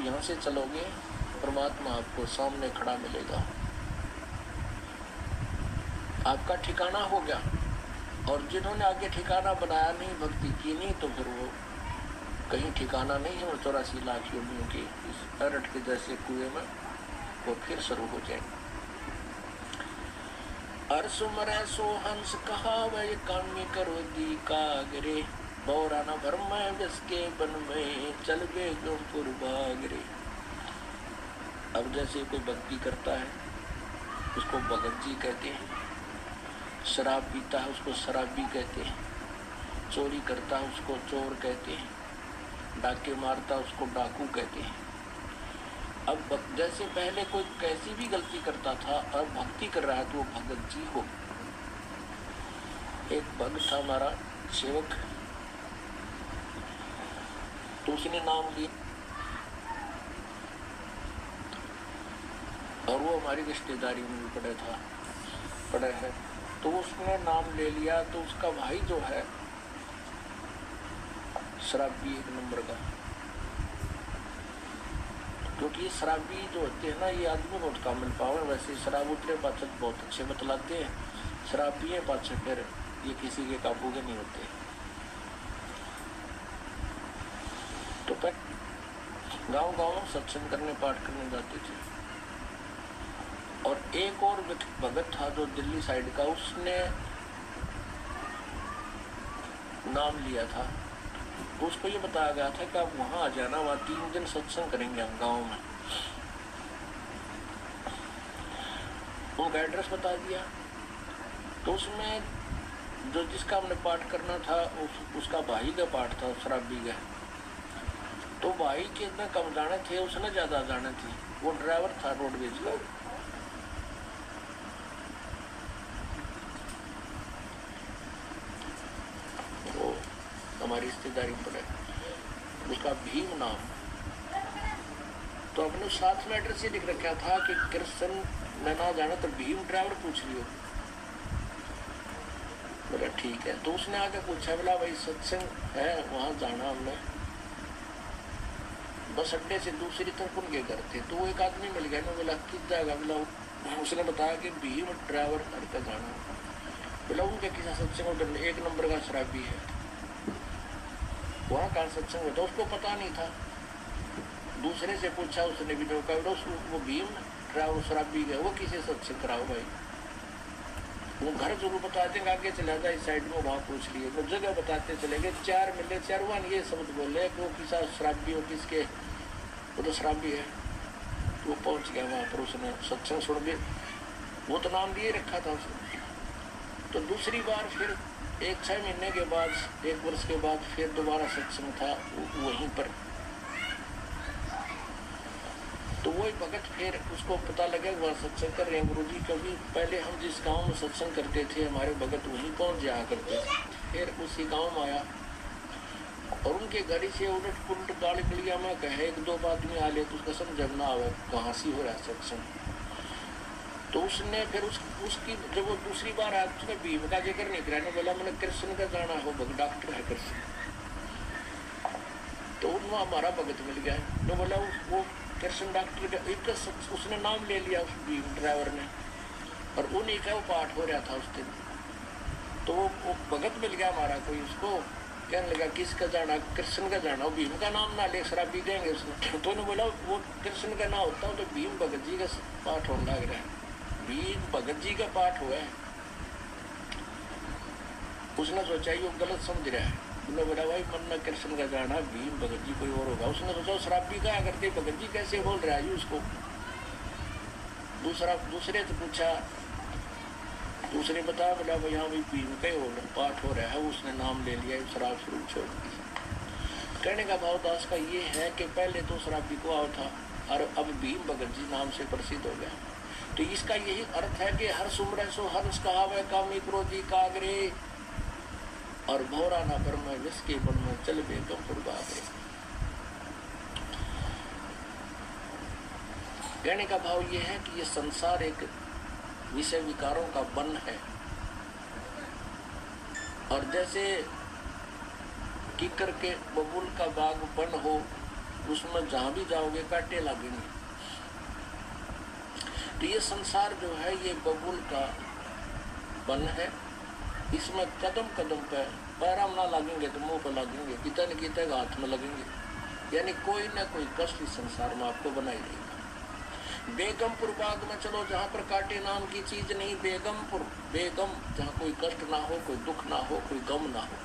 जब यहाँ से चलोगे परमात्मा आपको सामने खड़ा मिलेगा, आपका ठिकाना हो गया। और जिन्होंने आगे ठिकाना बनाया नहीं, भक्ति की नहीं, तो फिर वो कहीं ठिकाना नहीं है। और 84 लाख योनियों के इस अरट के जैसे कुएं में वो फिर शुरू हो जाएंगे। अरसुमर सो हंस कहा वह कामी करो दी कागरे, बौरा न भरम जिसके बन में चल गए गंपुर बागरे। अब जैसे कोई भक्ति करता है उसको भगत जी कहते हैं, शराब पीता है उसको शराबी कहते हैं, चोरी करता है उसको चोर कहते हैं, डाके मारता है उसको डाकू कहते हैं। अब जैसे पहले कोई कैसी भी गलती करता था, अब भक्ति कर रहा है तो वो भगत जी हो। एक भक्त था हमारा सेवक, तो उसने नाम लिया और वो हमारी रिश्तेदारी में भी पड़े है, तो उसने नाम ले लिया। तो उसका भाई जो है शराबी 1 नंबर का, क्योंकि शराबी जो होते हैं ना ये आदमी बहुत काम मिल पावे। वैसे शराब उतरे पाचक बहुत अच्छे बतलाते हैं, शराब पिए पाचक फिर ये किसी के काबू के नहीं होते। तो गांव-गांव में सत्संग करने पाठ करने जाते थे। और एक और भगत था जो दिल्ली साइड का, उसने नाम लिया था। उसको ये बताया गया था कि आप वहां आ जाना, वहां 3 दिन सत्संग करेंगे हम गांव में। उनका एड्रेस बता दिया। तो उसमें जो जिसका हमने पाठ करना था उसका भाई का पाठ था शराबी का। तो भाई के इतने कम जाने थे, उसने ज्यादा जाने थे। वो ड्राइवर था रोडवेज का। वो हमारी रिश्तेदारी पड़े, उसका भीम नाम। तो अपने साथ में एड्रेस ये लिख रखा था कि कृष्ण में ना जाना तो भीम ड्राइवर पूछ लियो। बोला ठीक है। तो उसने आके पूछा, बोला भाई सत्संग है वहां जाना हमने, बस अड्डे से दूसरी तरफ उनके घर थे। तो वो एक आदमी मिल गया ना, बोला किस जाएगा, बोला उसने बताया कि भीम ड्राइवर घर का जाना। बोला उनके किसी सत्संग 1 नंबर का शराबी है, वहाँ का सत्संग होता, उसको पता नहीं था। दूसरे से पूछा, उसने भी जो कहा वो भीम ड्राइवर शराबी है, वो किसी सत्संग कराओ भाई। वो घर जरूर बताते हैं, आगे चला जाए इस साइड में, वहाँ पूछ लिए। वो जगह बताते चले गए, 4 मिले, 4 वन ये शब्द बोले कि वो किसा शराबी हो, किसके, वो तो शराबी है। तो वो पहुँच गया वहाँ पर, उसने सत्संग सुन के, वो तो नाम लिए रखा था उसने। तो दूसरी बार फिर 1-6 महीने के बाद, 1 वर्ष के बाद फिर दोबारा सत्संग था वहीं पर। तो वही भगत फिर उसको पता लगा वह सत्संग कर रहे हैं गुरु जी, क्योंकि पहले हम जिस गांव में सत्संग करते थे हमारे भगत वहीं पहुंच जाया करते थे। फिर उसी गांव में आया और उनके गाड़ी से उलट पुलट गाड़ी गलिया में कहे 1-2 आदमी आ ले तो उसका समझ ना आवे कहाँ से हो रहा है सत्संग। तो उसने फिर उसकी जब वो दूसरी बार आया उसने भीम का जिक्र नहीं कराया, बोला मैंने कृष्ण का जाना हो, डॉक्टर है कृष्ण। तो उनमें हमारा भगत मिल गया। तो बोला वो कृष्ण डॉक्टर का एक उसने नाम ले लिया उस ड्राइवर ने, और उन्हीं का वो पाठ हो रहा था उस दिन। तो वो भगत मिल गया हमारा कोई, उसको कहने लगा किसका जाना, कृष्ण का जाना, वो भीम का नाम ना ले शराबी देंगे उसने। तो उन्होंने बोला वो कृष्ण का ना होता तो भीम भगत जी का पाठ होने लग रहा है, भीम भगत जी का पाठ हुआ है। उसने सोचा ये गलत समझ रहा है। उन्होंने बोला भाई मन में कृष्ण का जाना, भीम भगत जी कोई और होगा। उसने सोचा शराबी का करते भगत जी कैसे बोल रहा है उसको। दूसरे से पूछा, दूसरे बताया, बोला भाई हाँ भाई भीम का ही पाठ हो रहा है, उसने नाम ले लिया, शराब शुरू छोड़ दी। कहने का भाव दास का ये है कि पहले तो शराबी को आओ था और अब भीम भगत जी नाम से प्रसिद्ध हो गया। तो इसका यही अर्थ है कि हर सुमर सो हंस कहावे कामी क्रोधी कागरे, और भौरा ना पर में विस्के बन में चल बे गंपुर बागरे। कहने का भाव ये है कि ये संसार एक विषय विकारों का वन है, और जैसे कीकर के बबूल का बाग वन हो उसमें जहां भी जाओगे कांटे लगेंगे। तो ये संसार जो है ये बबूल का बन है, इसमें कदम कदम पे पैर ना लगेंगे तो मुंह पर लगेंगे, कितना न कितना हाथ में लगेंगे, यानी कोई ना कोई कष्ट इस संसार में आपको बनाई देगा। बेगमपुर बाग में चलो जहाँ पर कांटे नाम की चीज नहीं, बेगमपुर, बेगम, जहाँ कोई कष्ट ना हो, कोई दुख ना हो, कोई गम ना हो।